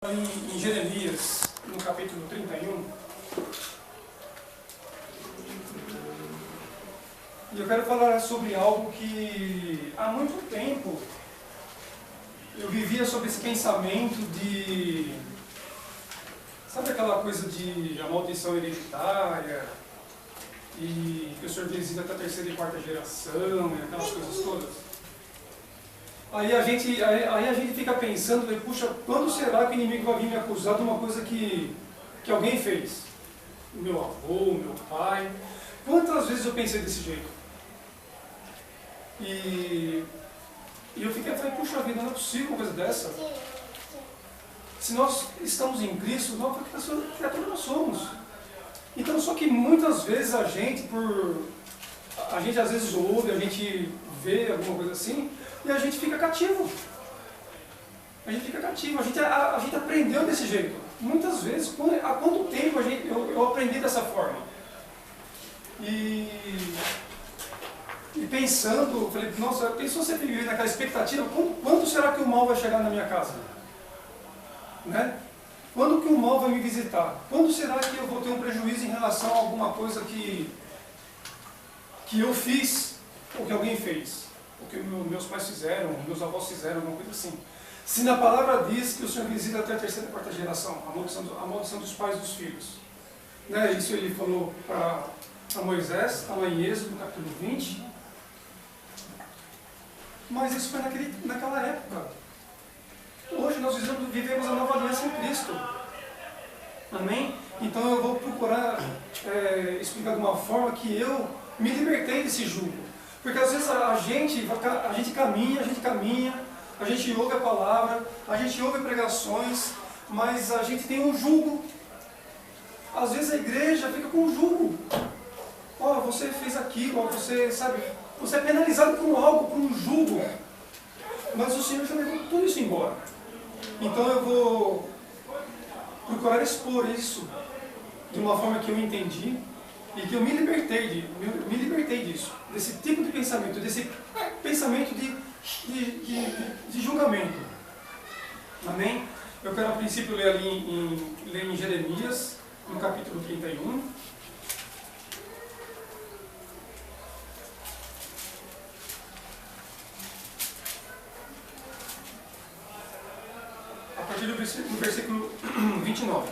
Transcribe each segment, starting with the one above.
Em Jeremias, no capítulo 31, e eu quero falar sobre algo que há muito tempo eu vivia sobre esse pensamento de, sabe aquela coisa de a maldição hereditária, e que o Senhor visita até a terceira e quarta geração, e aquelas coisas todas. Aí a gente fica pensando, puxa, quando será que o inimigo vai vir me acusar de uma coisa que alguém fez? O meu avô, o meu pai. Quantas vezes eu pensei desse jeito? E eu falei, puxa vida, não é possível uma coisa dessa. Se nós estamos em Cristo, nós criatura nós somos. Então, só que muitas vezes a gente às vezes ouve, a gente vê alguma coisa assim, e a gente fica cativo. A gente aprendeu desse jeito. Muitas vezes, há quanto tempo eu aprendi dessa forma? E pensando, eu falei, nossa, pensou você viver naquela expectativa, quando será que o mal vai chegar na minha casa? Né? Quando que o mal vai me visitar? Quando será que eu vou ter um prejuízo em relação a alguma coisa que eu fiz, ou que alguém fez? O que meus pais fizeram, meus avós fizeram, alguma coisa assim. Se na palavra diz que o Senhor visita até a terceira e quarta geração, a maldição dos pais e dos filhos. Né? Isso ele falou para Moisés, está lá em Êxodo, capítulo 20. Mas isso foi naquela época. Hoje nós vivemos a nova aliança em Cristo. Amém? Então eu vou procurar explicar de uma forma que eu me libertei desse jugo. Porque às vezes a gente caminha, a gente ouve a palavra, a gente ouve pregações, mas a gente tem um jugo. Às vezes a igreja fica com um jugo. Ó, você fez aquilo, ó, você é penalizado por algo, por um jugo. Mas o Senhor já levou tudo isso embora. Então eu vou procurar expor isso de uma forma que eu entendi e que eu me libertei disso, desse tipo de pensamento, desse pensamento de julgamento. Amém? Eu quero a princípio ler em Jeremias, no capítulo 31. A partir do versículo 29.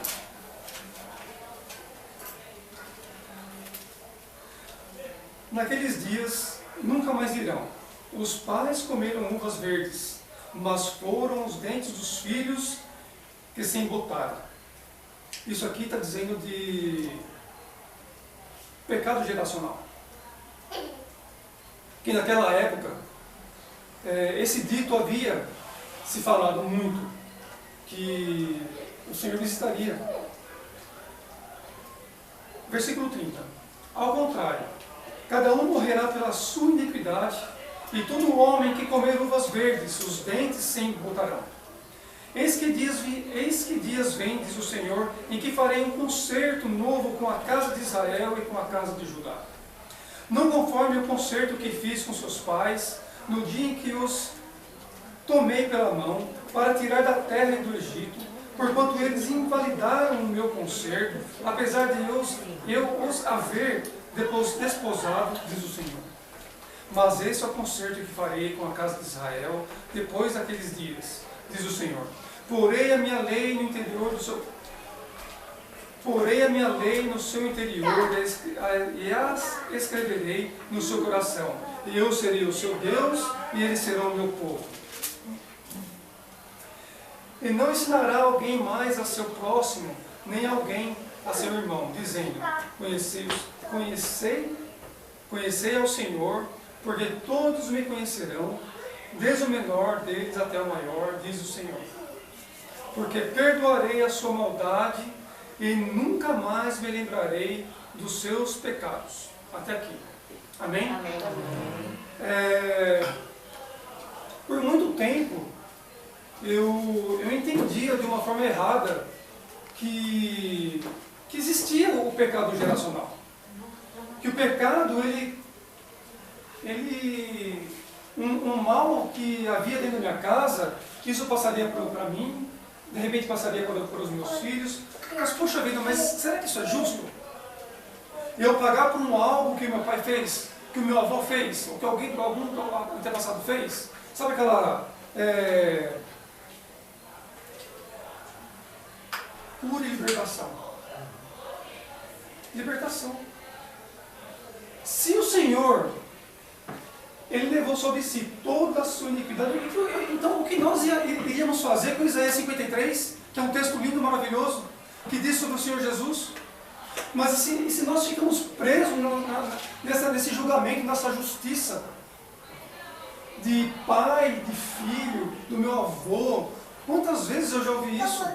Naqueles dias nunca mais dirão: os pais comeram uvas verdes, mas foram os dentes dos filhos que se embotaram. Isso aqui está dizendo de pecado geracional. Que naquela época, esse dito havia se falado muito, que o Senhor visitaria. Versículo 30. Ao contrário, cada um morrerá pela sua iniquidade, e todo homem que comer uvas verdes, os dentes se embotarão. Eis que dias vem, diz o Senhor, em que farei um concerto novo com a casa de Israel e com a casa de Judá. Não conforme o concerto que fiz com seus pais, no dia em que os tomei pela mão, para tirar da terra e do Egito, porquanto eles invalidaram o meu concerto, apesar de eu os haver desposado, diz o Senhor. Mas esse é o concerto que farei com a casa de Israel depois daqueles dias, diz o Senhor. Porei a minha lei no seu interior e as escreverei no seu coração. E eu serei o seu Deus e eles serão o meu povo. E não ensinará alguém mais a seu próximo, nem alguém a seu irmão, dizendo: Conhecei ao Senhor, porque todos me conhecerão, desde o menor deles até o maior, diz o Senhor. Porque perdoarei a sua maldade e nunca mais me lembrarei dos seus pecados. Até aqui. Amém? Amém. Por muito tempo, eu entendia de uma forma errada que existia o pecado geracional. Que o pecado, um mal que havia dentro da minha casa, que isso passaria para mim, de repente passaria para os meus filhos. Mas, poxa vida, mas será que isso é justo? Eu pagar por algo que meu pai fez, que o meu avô fez, ou que algum antepassado fez? Sabe aquela pura libertação? Libertação. Se o Senhor, Ele levou sobre si toda a sua iniquidade, então o que nós iríamos fazer com Isaías 53, que é um texto lindo, maravilhoso, que diz sobre o Senhor Jesus? Mas se nós ficamos presos nesse julgamento, nessa justiça de pai, de filho, do meu avô, quantas vezes eu já ouvi isso?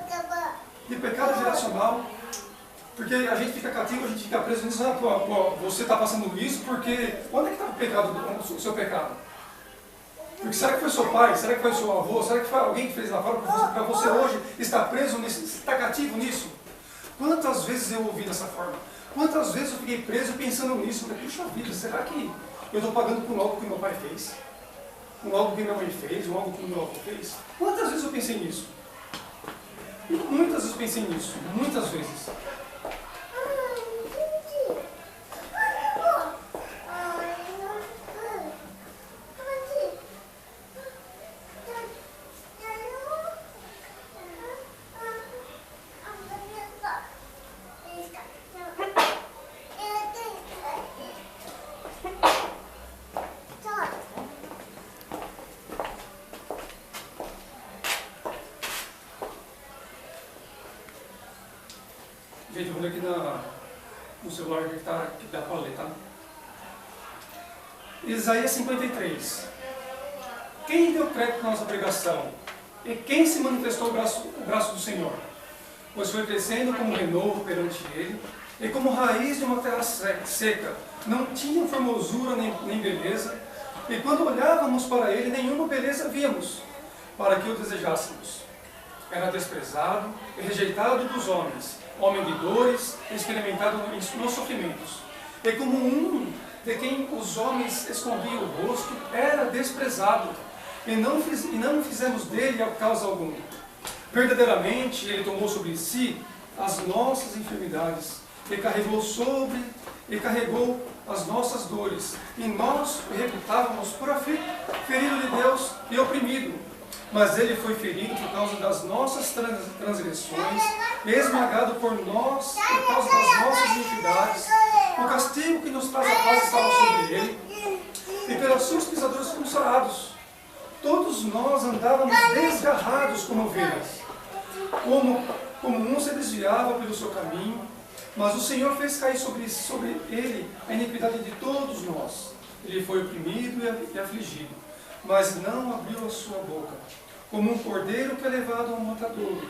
De pecado geracional. Porque a gente fica cativo, a gente fica preso nisso. Você está passando isso porque... Onde é que está o pecado, o seu pecado? Porque será que foi seu pai? Será que foi seu avô? Será que foi alguém que fez lá fora para você hoje estar preso nisso? Está cativo nisso? Quantas vezes eu ouvi dessa forma? Quantas vezes eu fiquei preso pensando nisso? Puxa vida, será que eu estou pagando por algo que meu pai fez? Por algo que minha mãe fez? Por algo que meu avô fez? Quantas vezes eu pensei nisso? Muitas vezes eu pensei nisso. Muitas vezes. Gente, eu vou ler aqui no celular que dá para ler, tá? Isaías 53. Quem deu crédito à nossa pregação? E quem se manifestou o braço do Senhor? Pois foi crescendo como renovo perante ele, e como raiz de uma terra seca, não tinha formosura nem beleza, e quando olhávamos para ele, nenhuma beleza víamos, para que o desejássemos. Era desprezado e rejeitado dos homens, homem de dores, experimentado nos sofrimentos. E como um de quem os homens escondiam o rosto, era desprezado, e não fizemos dele causa alguma. Verdadeiramente, ele tomou sobre si as nossas enfermidades, e carregou as nossas dores, e nós o reputávamos por ferido de Deus e oprimido. Mas ele foi ferido por causa das nossas transgressões, esmagado por causa das nossas iniquidades. O castigo que nos traz a paz estava sobre ele, e pelas suas pisaduras fomos sarados. Todos nós andávamos desgarrados como ovelhas, como um se desviava pelo seu caminho, mas o Senhor fez cair sobre ele a iniquidade de todos nós. Ele foi oprimido e afligido, mas não abriu a sua boca. Como um cordeiro que é levado ao matadouro,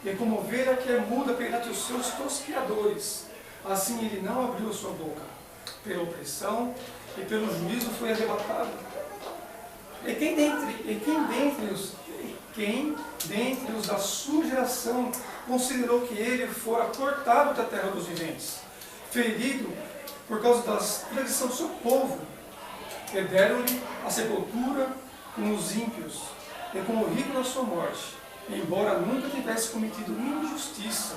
e como ovelha que é muda perante os seus tosqueadores, assim ele não abriu a sua boca. Pela opressão e pelo juízo foi arrebatado. E quem dentre os da sua geração considerou que ele fora cortado da terra dos viventes, ferido por causa das transgressões do seu povo, e deram-lhe a sepultura com os ímpios, e como rico na sua morte, embora nunca tivesse cometido injustiça,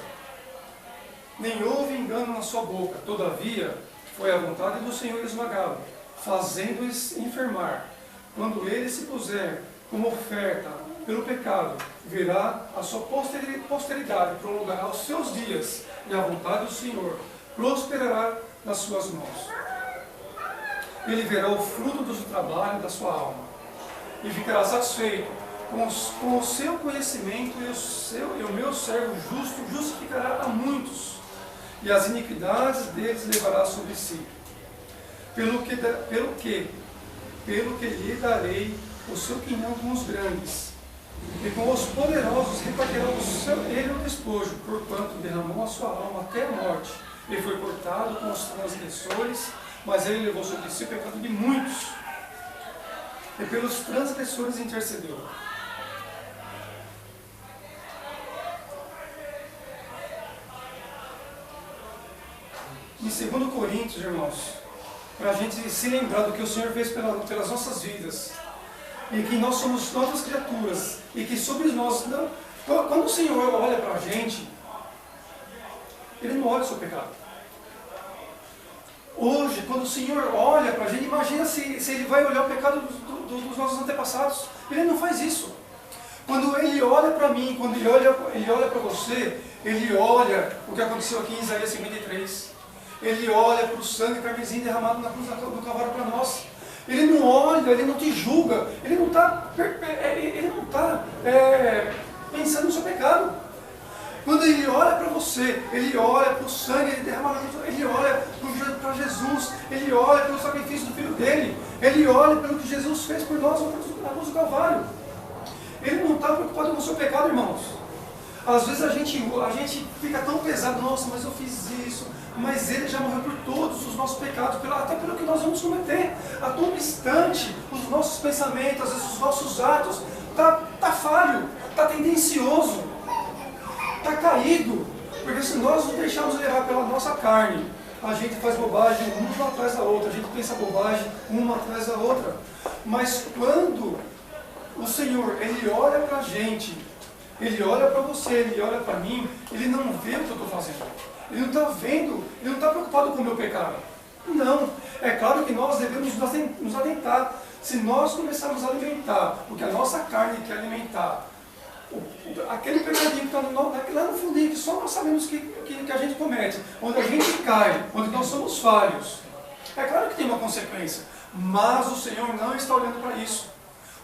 nem houve engano na sua boca. Todavia, foi a vontade do Senhor esmagá-lo, fazendo-os enfermar. Quando ele se puser como oferta pelo pecado, verá a sua posteridade, prolongará os seus dias, e a vontade do Senhor prosperará nas suas mãos. Ele verá o fruto do seu trabalho, da sua alma, e ficará satisfeito com o seu conhecimento, e o meu servo justo justificará a muitos, e as iniquidades deles levará sobre si. Pelo que lhe darei o seu quinhão com os grandes, e com os poderosos repartirá ele o despojo, porquanto derramou a sua alma até a morte, e foi cortado com os transgressores, mas ele levou sobre si o pecado de muitos, e pelos transgressores intercedeu. Em 2 Coríntios, irmãos, para a gente se lembrar do que o Senhor fez pelas nossas vidas, e que nós somos novas criaturas, e que sobre nós Quando o Senhor olha para a gente, Ele não olha o seu pecado. Hoje, quando o Senhor olha para a gente, imagina se Ele vai olhar o pecado dos nossos antepassados. Ele não faz isso. Quando Ele olha para mim, quando Ele olha para você, Ele olha o que aconteceu aqui em Isaías 53. Ele olha para o sangue carmesim derramado na cruz do Calvário para nós. Ele não olha, Ele não te julga, Ele não está pensando no seu pecado. Quando Ele olha para você, Ele olha para o sangue, Ele derrama, Ele olha para Jesus, Ele olha pelo sacrifício do Filho dele, Ele olha pelo que Jesus fez por nós na cruz do Calvário. Ele não está preocupado com o seu pecado, irmãos. Às vezes a gente fica tão pesado, nossa, mas eu fiz isso, mas Ele já morreu por todos os nossos pecados, até pelo que nós vamos cometer. A todo instante, os nossos pensamentos, às vezes os nossos atos, está falho, está tendencioso, está caído, porque se nós nos deixarmos levar pela nossa carne, a gente faz bobagem uma atrás da outra, a gente pensa bobagem uma atrás da outra. Mas quando o Senhor, Ele olha para a gente, Ele olha para você, Ele olha para mim, Ele não vê o que eu estou fazendo. Ele não está vendo, Ele não está preocupado com o meu pecado. Não, é claro que nós devemos nos atentar. Se nós começarmos a alimentar o que a nossa carne quer alimentar, aquele pecadinho que está lá no fundinho, que só nós sabemos que a gente comete, onde a gente cai, onde nós somos falhos, é claro que tem uma consequência, mas o Senhor não está olhando para isso.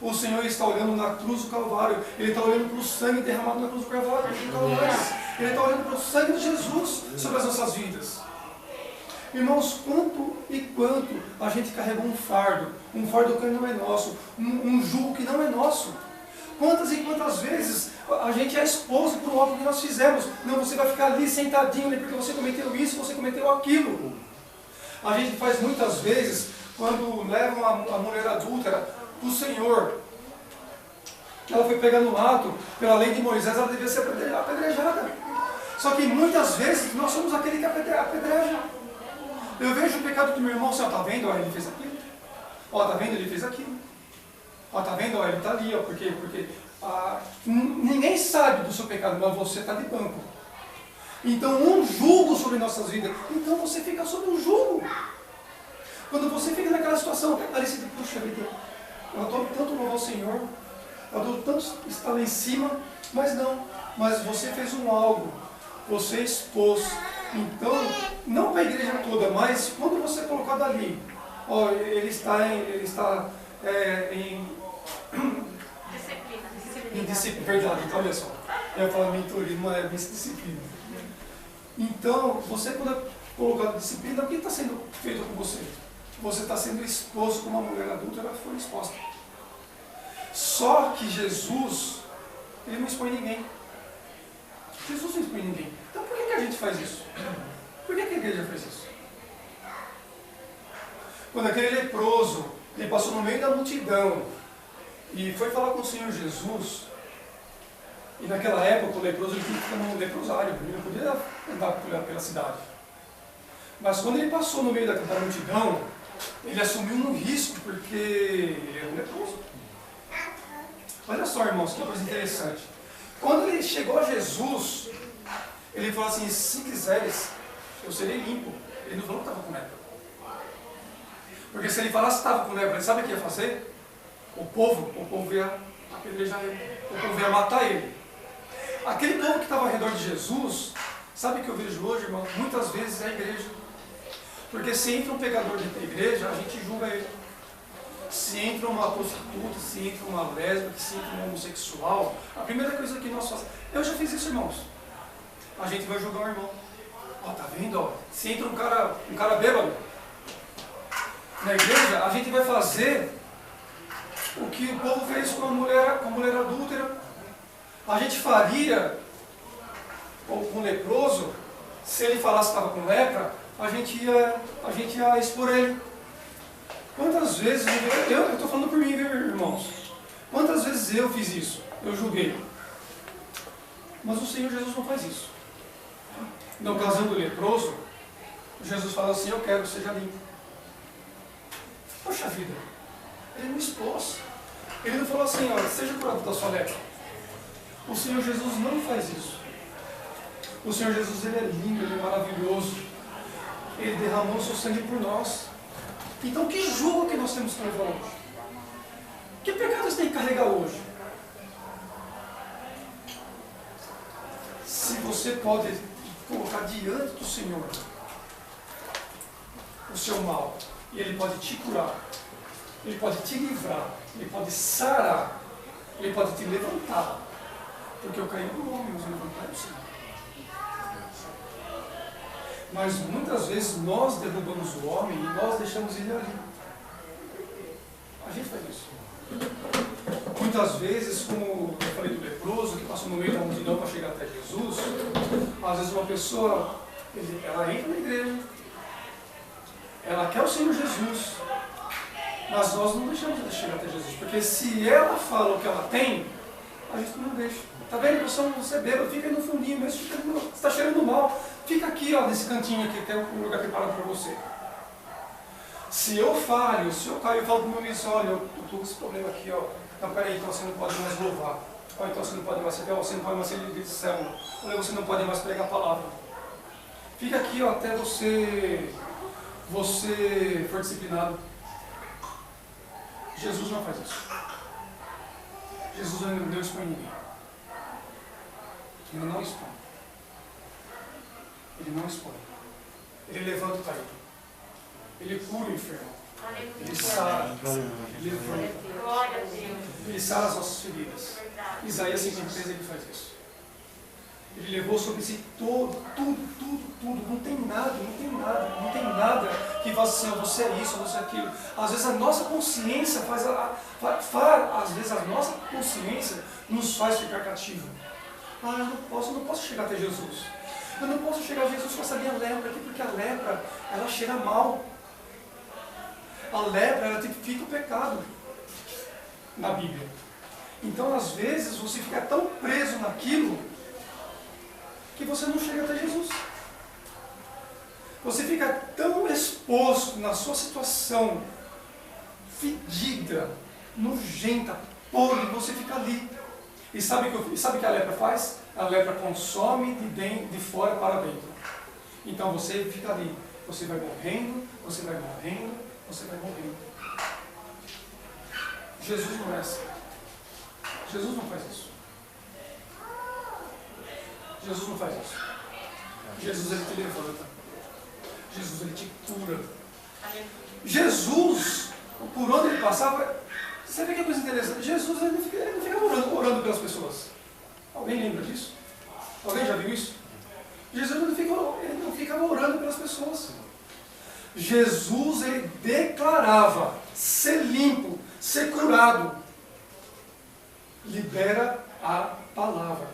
O Senhor está olhando na cruz do Calvário, Ele está olhando para o sangue derramado na cruz do Calvário, Ele está olhando para o sangue de Jesus sobre as nossas vidas. Irmãos, quanto a gente carregou um fardo que não é nosso, um jugo que não é nosso. Quantas e quantas vezes a gente é exposto por algo que nós fizemos. Não, você vai ficar ali sentadinho ali porque você cometeu isso, você cometeu aquilo. A gente faz muitas vezes, quando levam a mulher adúltera para o Senhor, ela foi pegando no ato, pela lei de Moisés, ela devia ser apedrejada. Só que muitas vezes nós somos aquele que apedreja. Eu vejo o pecado do meu irmão, está vendo? Ó, ele fez aquilo. Ó, está vendo? Ele fez aquilo. Ó, está vendo? Ó, ele está ali. Ó, porque ninguém sabe do seu pecado, mas você está de banco. Então, um jugo sobre nossas vidas. Então, você fica sob um jugo. Quando você fica naquela situação, ali você diz, puxa vida, eu adoro tanto louvar o Senhor, eu adoro tanto estar lá em cima, mas não. Mas você fez algo, você expôs. Então, não para a igreja toda, mas quando você é colocado ali, ó, ele está em disciplina, verdade, então, olha só, eu ia falar mentoria, não é disciplina. Então, você quando é colocado em disciplina, o que está sendo feito com você? Você está sendo exposto como uma mulher adulta, ela foi exposta. Só que Jesus, Ele não expõe ninguém. Jesus não expõe ninguém. Então por que a gente faz isso? Por que a igreja faz isso? Quando aquele leproso, ele passou no meio da multidão e foi falar com o Senhor Jesus, e naquela época o leproso ele tinha que ficar no leprosário, ele não podia andar pela cidade. Mas quando ele passou no meio da multidão, ele assumiu um risco, porque ele era um leproso. Olha só, irmãos, que coisa interessante. Quando ele chegou a Jesus, ele falou assim, se quiseres, eu serei limpo. Ele não falou que estava com lepra. Porque se ele falasse que estava com lepra, ele sabe o que ia fazer? O povo ia apedrejar ele. O povo ia matar ele. Aquele povo que estava ao redor de Jesus, sabe o que eu vejo hoje, irmão? Muitas vezes é a igreja. Porque se entra um pecador dentro da igreja, a gente julga ele. Se entra uma prostituta, se entra uma lésbica, se entra um homossexual, a primeira coisa que nós fazemos... Eu já fiz isso, irmãos. A gente vai julgar o irmão. Ó, tá vendo? Ó, se entra um cara bêbado na igreja, a gente vai fazer o que o povo fez com a mulher adúltera. A gente faria com o leproso, se ele falasse que estava com lepra, a gente ia expor ele. Quantas vezes, eu estou falando por mim, viu, irmãos? Quantas vezes eu fiz isso? Eu julguei. Mas o Senhor Jesus não faz isso. Na ocasião do leproso, Jesus fala assim, eu quero que seja limpo. Poxa vida, ele não expôs. Ele não falou assim, ó, seja curado da sua lepra. O Senhor Jesus não faz isso. O Senhor Jesus, Ele é lindo, Ele é maravilhoso. Ele derramou o seu sangue por nós. Então, que jugo que nós temos que levar hoje? Que pecado você tem que carregar hoje? Se você pode colocar diante do Senhor o seu mal, e Ele pode te curar, Ele pode te livrar, Ele pode sarar, Ele pode te levantar, porque eu caí no homem, mas eu levantai o Senhor. Mas muitas vezes nós derrubamos o homem e nós deixamos ele ali. A gente faz isso. Muitas vezes, como eu falei do leproso, que passou no meio da multidão para chegar até Jesus, às vezes uma pessoa, ela entra na igreja, ela quer o Senhor Jesus, mas nós não deixamos ela chegar até Jesus, porque se ela fala o que ela tem, a gente não deixa. Está vendo, pessoal? Você bêbado, fica aí no fundinho mesmo, você está cheirando mal, fica aqui, ó, nesse cantinho aqui, tem um lugar preparado para você. Se eu falho, se eu caio, eu falo para o meu ministro, olha, eu estou com esse problema aqui, ó. Não, peraí, então você não pode mais louvar. Ou então você não pode mais servir, você não pode mais ser líder de célula. Ou você não pode mais pregar a palavra. Fica aqui, ó, até você for disciplinado. Jesus não faz isso. Jesus não deu isso para ninguém. Ele não expõe. Ele não expõe. Ele levanta o caído. Ele cura o enfermo. Ele sara. Ele levanta. Ele sara as nossas feridas. Isaías 53 ele faz isso. Ele levou sobre si tudo. Não tem nada que faça assim, você é isso, você é aquilo. Às vezes a nossa consciência às vezes a nossa consciência nos faz ficar cativo. Ah, eu não posso chegar até Jesus. Eu não posso chegar a Jesus com essa minha lepra aqui, porque a lepra, ela cheira mal. A lepra, ela tipifica o pecado na Bíblia. Então, às vezes, você fica tão preso naquilo que você não chega até Jesus. Você fica tão exposto na sua situação fedida, nojenta, podre, você fica ali. E sabe o que a lepra faz? A lepra consome de fora para dentro. Então você fica ali. Você vai morrendo, você vai morrendo, você vai morrendo. Jesus não é assim. Jesus não faz isso. Jesus não faz isso. Jesus, ele te levanta. Jesus, ele te cura. Jesus, por onde ele passava, você vê que coisa interessante? Jesus, ele não fica orando pelas pessoas. Alguém lembra disso? Alguém já viu isso? Jesus não ficava orando pelas pessoas. Jesus, ele declarava ser limpo, ser curado. Libera a palavra.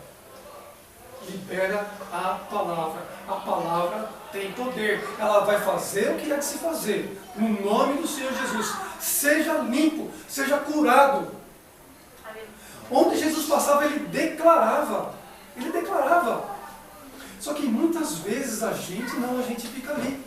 Libera a palavra. A palavra tem poder. Ela vai fazer o que há de se fazer. No nome do Senhor Jesus. Seja limpo, seja curado. Onde Jesus passava, ele declarava. Ele declarava. Só que muitas vezes a gente fica ali.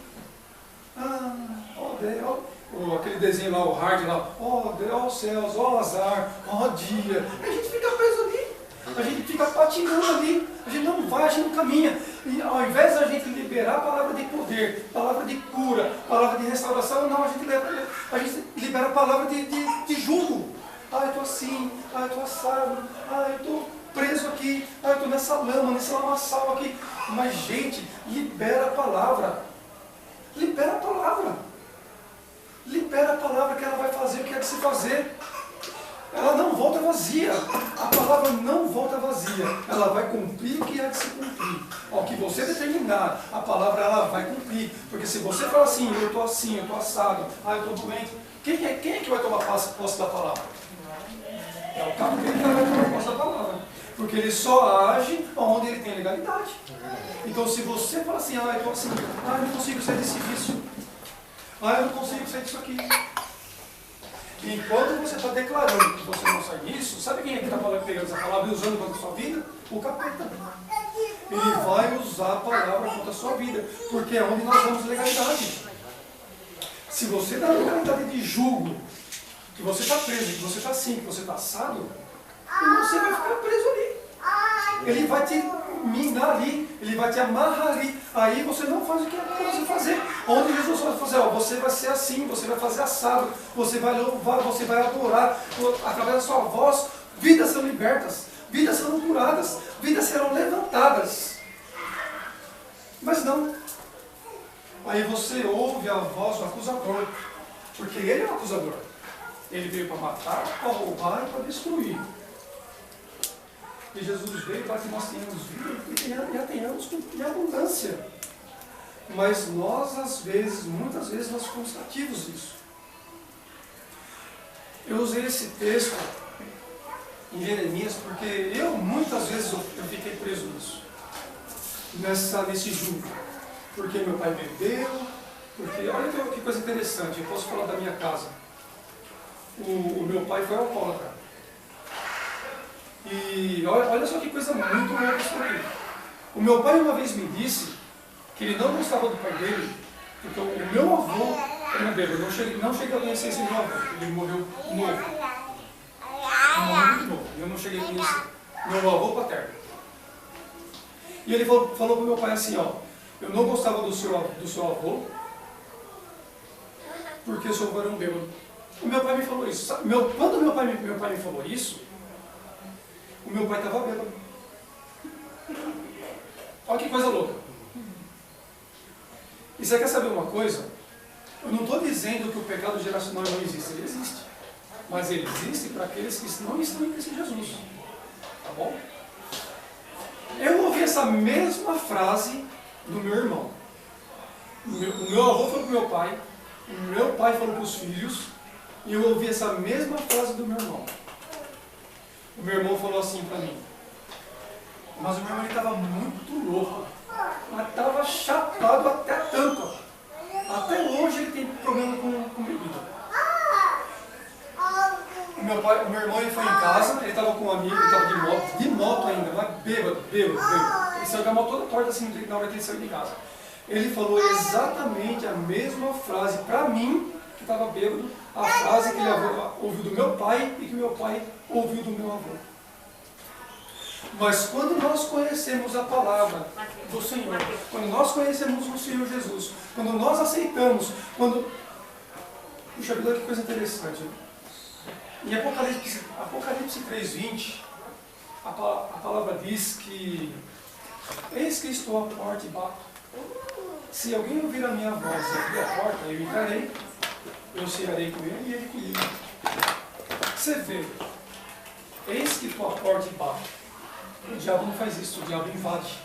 Aquele desenho lá, o hard lá, ó céus, ó azar, ó dia. A gente fica preso ali. A gente fica patinando ali. A gente não vai, a gente não caminha. E ao invés da gente liberar a palavra de poder, palavra de cura, palavra de restauração, não, a gente libera a palavra de julgo. Eu estou assim, eu estou assado, eu estou preso aqui, eu estou nessa lama, nesse lamaçal aqui. Mas, gente, libera a palavra. Libera a palavra. Libera a palavra que ela vai fazer o que é de se fazer. Ela não volta vazia. A palavra não volta vazia. Ela vai cumprir o que é de se cumprir. Ao que você determinar, a palavra ela vai cumprir. Porque se você fala assim, eu estou assado, eu estou doente, quem é que vai tomar posse da palavra? É o capeta que vai tomar posse da palavra. Porque ele só age onde ele tem legalidade. Então se você fala assim, eu estou assim, eu não consigo sair desse vício. Eu não consigo sair disso aqui. E enquanto você está declarando que você não sai disso, sabe quem é que está pegando essa palavra e usando contra a sua vida? O capeta. Ele vai usar a palavra contra a sua vida, porque é onde nós damos legalidade. Se você dá legalidade de julgo, que você está preso, que você está assim, que você está assado, você vai ficar preso ali. Ele vai te minar ali, ele vai te amarrar ali. Aí você não faz o que é para você fazer. Onde Jesus vai fazer, ó, você vai ser assim, você vai fazer assado, você vai louvar, você vai adorar, através da sua voz, vidas serão libertas, vidas serão curadas, vidas serão levantadas. Mas não. Aí você ouve a voz do acusador, porque ele é o acusador. Ele veio para matar, para roubar e para destruir. E Jesus veio para que nós tenhamos vida e a tenhamos em abundância. Mas nós, às vezes, muitas vezes, nós ficamos cativos disso. Eu usei esse texto em Jeremias porque muitas vezes, eu fiquei preso nisso. Nesse jugo. Porque meu pai bebeu, porque, olha que coisa interessante, eu posso falar da minha casa. O meu pai foi alcoólatra. E olha só que coisa muito louca isso aqui. O meu pai uma vez me disse que ele não gostava do pai dele, porque o meu avô era bêbado. Eu não cheguei a conhecer esse meu avô, ele morreu novo. Muito novo, eu não cheguei a conhecer. Meu avô paterno. E ele falou para o meu pai assim, ó, eu não gostava do seu avô, porque o seu avô era um bêbado. O meu pai me falou isso. Quando meu pai me falou isso, o meu pai estava bêbado. Olha que coisa louca. E você quer saber uma coisa? Eu não estou dizendo que o pecado geracional não existe. Ele existe. Mas ele existe para aqueles que não estão em Cristo Jesus. Tá bom? Eu ouvi essa mesma frase do meu irmão. O meu avô falou para o meu pai. O meu pai falou para os filhos. E eu ouvi essa mesma frase do meu irmão. O meu irmão falou assim para mim. Mas o meu irmão estava muito louco. Mas estava chapado até a tampa. Até hoje ele tem problema com bebida. O meu irmão ele foi em casa, ele estava com um amigo, ele estava de moto ainda, mas bêbado. Ele saiu da moto toda torta assim na hora que ele saiu de casa. Ele falou exatamente a mesma frase para mim, que estava bêbado, a frase que ele ouviu do meu pai e que meu pai ouviu do meu avô. Mas quando nós conhecemos a palavra do Senhor, quando nós conhecemos o Senhor Jesus, quando nós aceitamos, Puxa vida, que coisa interessante. Em Apocalipse 3:20, a palavra diz que eis que estou à porta e bato. Se alguém ouvir a minha voz e abrir a porta, eu entrarei, eu cearei com ele e ele comigo. Você vê, eis que estou à porta e bato. O diabo não faz isso, o diabo invade.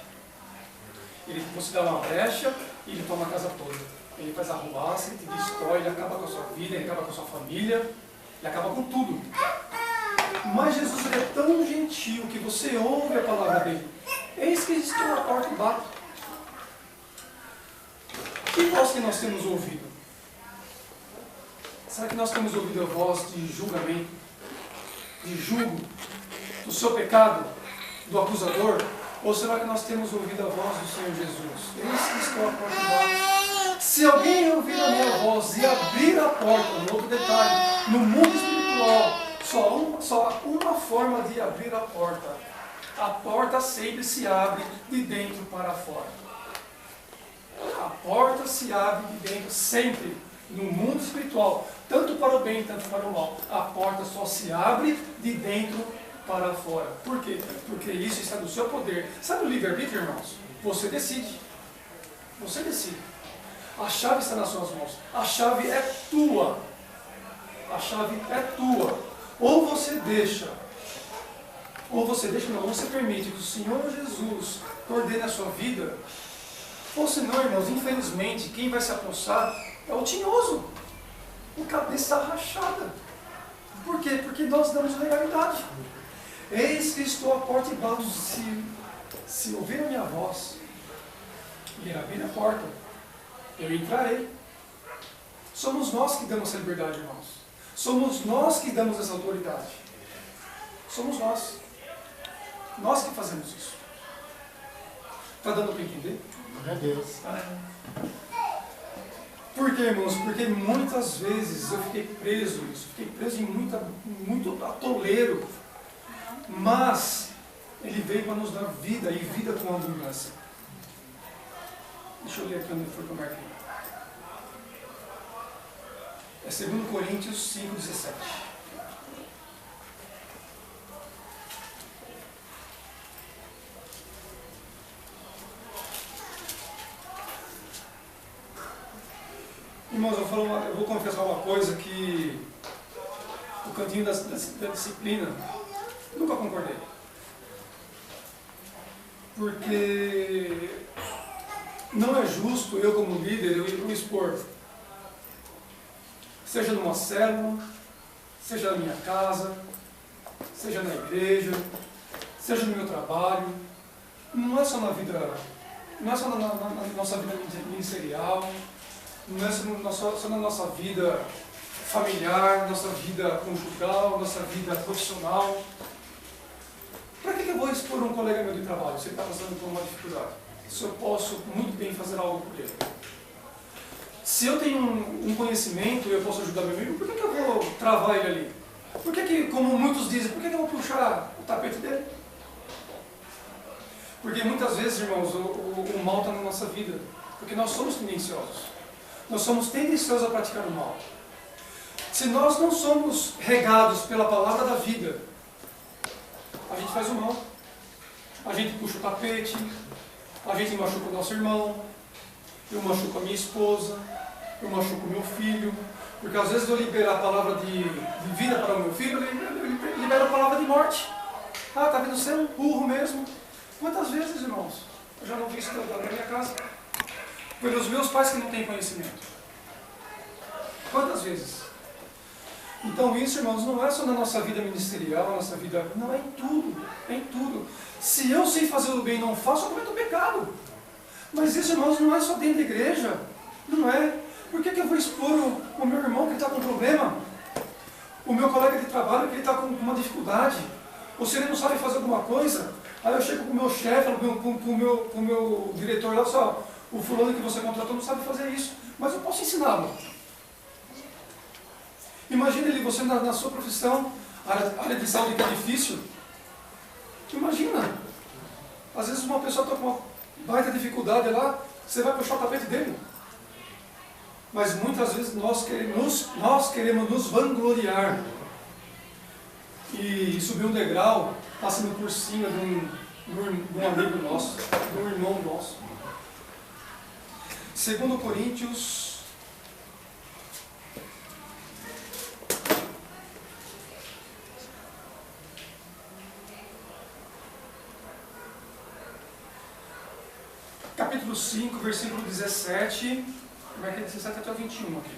Você dá uma brecha e ele toma a casa toda. Ele faz arruaça, ele te destrói, ele acaba com a sua vida, ele acaba com a sua família, ele acaba com tudo. Mas Jesus ele é tão gentil que você ouve a palavra dele. Eis que estou à porta e bato. Que voz que nós temos ouvido? Será que nós temos ouvido a voz de julgamento, de julgo, do seu pecado, do acusador? Ou será que nós temos ouvido a voz do Senhor Jesus? Eis que estou à porta e bato. Se alguém ouvir a minha voz e abrir a porta, um outro detalhe, no mundo espiritual, só há uma forma de abrir a porta. A porta sempre se abre de dentro para fora. A porta se abre de dentro sempre, no mundo espiritual, tanto para o bem, tanto para o mal. A porta só se abre de dentro para fora. Por quê? Porque isso está no seu poder. Sabe o livre-arbítrio, irmãos? Você decide. Você decide. A chave está nas suas mãos. A chave é tua. A chave é tua. Ou você deixa, não, você permite que o Senhor Jesus ordene a sua vida. Ou senão, irmãos, infelizmente, quem vai se apossar é o tinhoso. O cabeça rachada. Por quê? Porque nós damos legalidade. Eis que estou à porta e bato. Se ouvir a minha voz e abrir a porta, eu entrarei. Somos nós que damos essa liberdade, irmãos. Somos nós que damos essa autoridade. Somos nós. Nós que fazemos isso. Está dando para entender? Glória a Deus. Por quê, irmãos? Porque muitas vezes eu fiquei preso nisso. Fiquei preso em muito atoleiro. Mas Ele veio para nos dar vida e vida com abundância. Deixa eu ler aqui onde foi que eu marquei. É 2 Coríntios 5,17. Irmãos, eu vou confessar uma coisa que o cantinho da disciplina nunca concordei. Porque não é justo eu como líder eu expor, seja numa célula, seja na minha casa, seja na igreja, seja no meu trabalho, não é só na vida, não é só na nossa vida ministerial, não é só na nossa vida familiar, nossa vida conjugal, nossa vida profissional. Para que eu vou expor um colega meu de trabalho se ele está passando por uma dificuldade? Se eu posso muito bem fazer algo por ele. Se eu tenho um conhecimento e eu posso ajudar meu amigo, por que eu vou travar ele ali? Por que, como muitos dizem, por que eu vou puxar o tapete dele? Porque muitas vezes, irmãos, o mal está na nossa vida. Porque nós somos tendenciosos. Nós somos tendenciosos a praticar o mal. Se nós não somos regados pela palavra da vida, a gente faz o mal. A gente puxa o tapete, a gente machuca o nosso irmão, eu machuco a minha esposa, eu machuco o meu filho, porque às vezes eu libero a palavra de vida para o meu filho, eu libero a palavra de morte. Ah, está vendo, você é um burro mesmo. Quantas vezes, irmãos? Eu já não vi isso na minha casa. Pelos meus pais que não têm conhecimento. Quantas vezes? Então isso, irmãos, não é só na nossa vida ministerial, na nossa vida... Não, é em tudo. É em tudo. Se eu sei fazer o bem e não faço, eu cometo pecado. Mas isso, irmãos, não é só dentro da igreja. Não é. Por que eu vou expor o meu irmão que está com problema? O meu colega de trabalho que ele está com uma dificuldade? Ou se ele não sabe fazer alguma coisa? Aí eu chego com o meu chefe, com o meu diretor lá, só... O fulano que você contratou não sabe fazer isso, mas eu posso ensiná-lo. Imagina ele, você na sua profissão, área de saúde que é difícil. Imagina. Às vezes uma pessoa está com uma baita dificuldade lá, você vai puxar o tapete dele. Mas muitas vezes nós queremos nos vangloriar. E subir um degrau, passando por cima de um amigo nosso, de um irmão nosso. 2 Coríntios, capítulo 5, versículo 17, vai que 17 até o 21 aqui.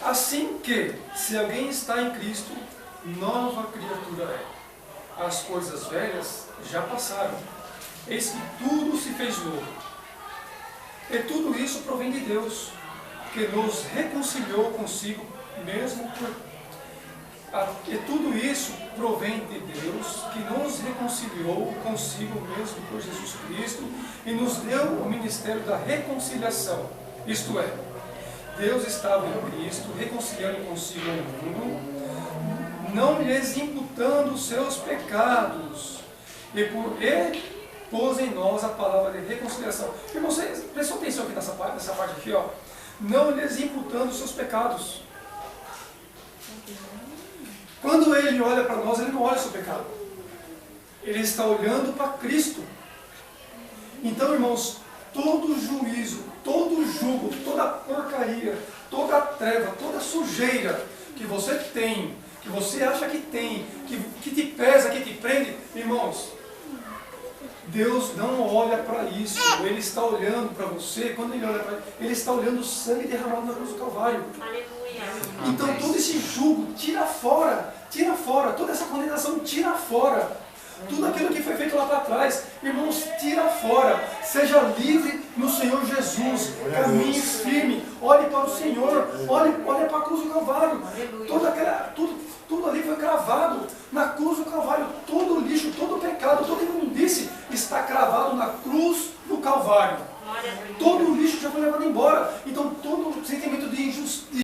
Assim que, se alguém está em Cristo, nova criatura é. As coisas velhas já passaram, eis que tudo se fez novo. E tudo isso provém de Deus, que nos reconciliou consigo mesmo E tudo isso provém de Deus, que nos reconciliou consigo mesmo por Jesus Cristo e nos deu o ministério da reconciliação. Isto é, Deus estava em Cristo, reconciliando consigo o mundo, não lhes imputando os seus pecados, e pôs em nós a palavra de reconciliação. Irmão, você prestou atenção aqui nessa parte aqui, ó. Não lhes imputando os seus pecados. Quando ele olha para nós, ele não olha o seu pecado. Ele está olhando para Cristo. Então, irmãos, todo juízo, todo jugo, toda porcaria, toda treva, toda sujeira que você tem, que você acha que tem, que te pesa, que te prende, irmãos, Deus não olha para isso. Ele está olhando para você. Quando ele olha para ele está olhando o sangue derramado na cruz do Calvário. Aleluia. Então todo esse jugo, tira fora, toda essa condenação, tira fora. Tudo aquilo que foi feito lá para trás, irmãos, tira fora. Seja livre no Senhor Jesus. Caminhe firme, olhe para o Senhor, olhe para a cruz do Calvário. Tudo ali foi cravado na cruz do Calvário. Todo o lixo, todo o pecado, toda imundície está cravado na cruz do Calvário. Todo o lixo já foi levado embora.